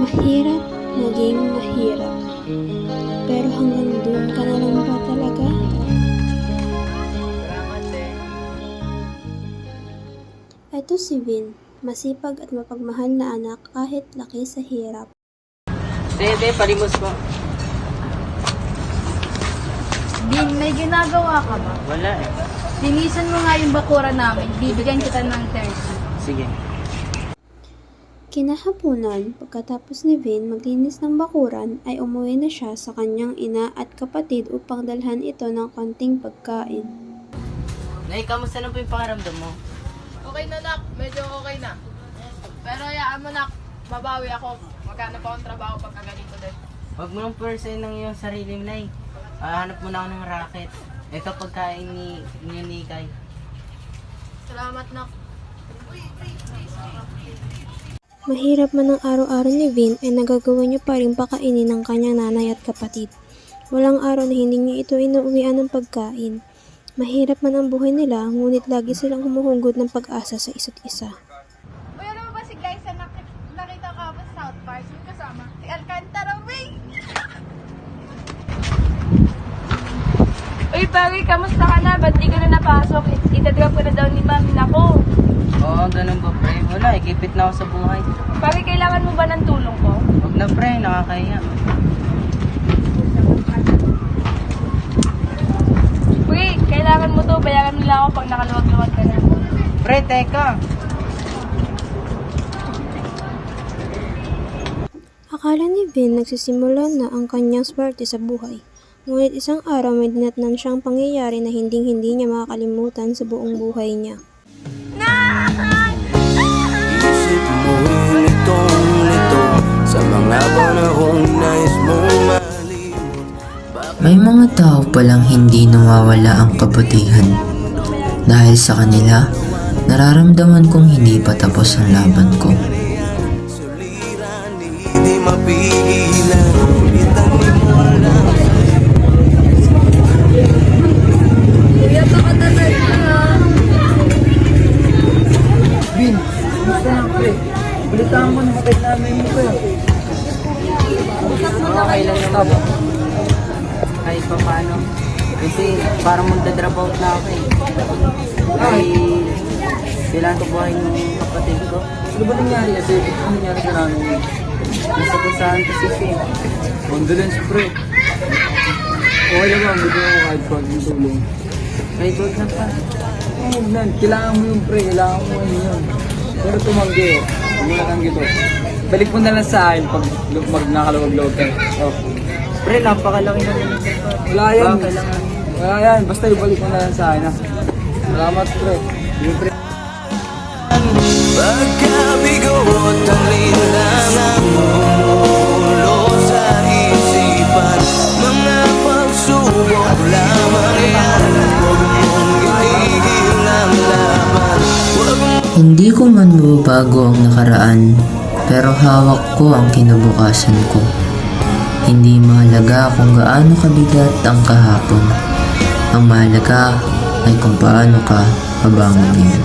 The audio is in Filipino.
Mahirap maging mahirap. Pero hanggang dun ka na lang ba talaga? Ito si Vin, masipag at mapagmahal na anak kahit laki sa hirap. Dede, palimos mo. Din, may ginagawa ka ba? Wala eh. Linisan mo nga yung bakura namin. Bibigyan kita ng 30. Sige. Kinahaponan, pagkatapos ni Vin maglinis ng bakuran, ay umuwi na siya sa kanyang ina at kapatid upang dalhan ito ng konting pagkain. Nay, kamusta na po yung pakiramdam mo? Okay na, nak. Medyo okay na. Pero hayaan mo, nak. Babawi ako. Maghanap pa akong trabaho pagka ganito din. Huwag mo nang pursain ng iyong sarili, Nay. Hanap mo na ako ng racket. Ito pagkain ni Nikay. Salamat, nak. Mahirap man ang araw-araw ni Vin ay nagagawa niya pa rin pakainin ng kanyang nanay at kapatid. Walang araw na hindi niya ito inuuwian ng pagkain. Mahirap man ang buhay nila, ngunit lagi silang humuhugot ng pag-asa sa isa't isa. Uy, alam mo ba si guys na nakita ka ba sa South Park? Yung kasama? Si Alcantara, wey! Uy, pare, kamusta ka na? Ba't di ka na napasok? Itadrop ka na daw ni mami na ko. Oo, ganun ba, pre? Wala, ikipit na ako sa buhay. Pare, kailangan mo ba ng tulong ko? Huwag na, pre. Nakakahiya. Pre, kailangan mo to. Bayaran mo lang ako pag nakaluwag-luwag ka na. Pre, teka. Akala ni Vin nagsisimula na ang kanyang swerte sa buhay. Ngunit isang araw may dinatnan siyang pangyayari na hinding-hindi niya makakalimutan sa buong buhay niya. Isip mo litong-lito sa mga panahong nais mong malimot. May mga tao palang hindi nawawala ang kabutihan. Dahil sa kanila, nararamdaman kong hindi pa tapos ang laban ko. Suliran, hindi mapigilan. Itanim mo lang. Vin, gusto lang pre. Balitaan mo, namatay namin mo pre. Okay lang naman. Kahit pa paano. Kasi parang magdadrop out na ako eh. Ay, kailangan ko buhay ng kapatid ko. Ano ba nangyari kasi? Ano nangyari sa namin mo? Nasa kusahan kasi siya. Condolence pre. Okay lang ba? Medyo kahit konting tulong. Kahit huwag na pa. Oo, man. Kailangan mo yung pre. Kailangan mo yun. Pero tumanggi oh. Huwag mo na tanggi to. Balik mo na lang sa akin pag nakaluwag-luwag ka. Oh. Pre, napakalaki na naman. Wala yan. Kailangan. Wala yan. Basta ibalik mo na lang sa akin ha. Salamat pre. Yung pre. Pagkabigo at ang linlangang ulo sa isipan. Mga pagsubok lamang yan. Huwag mong itigil ang laban. Hindi ko man mababago ang nakaraan, pero hawak ko ang kinabukasan ko. Hindi mahalaga kung gaano kabigat ang kahapon. Ang mahalaga ay kung paano ka babangon ngayon.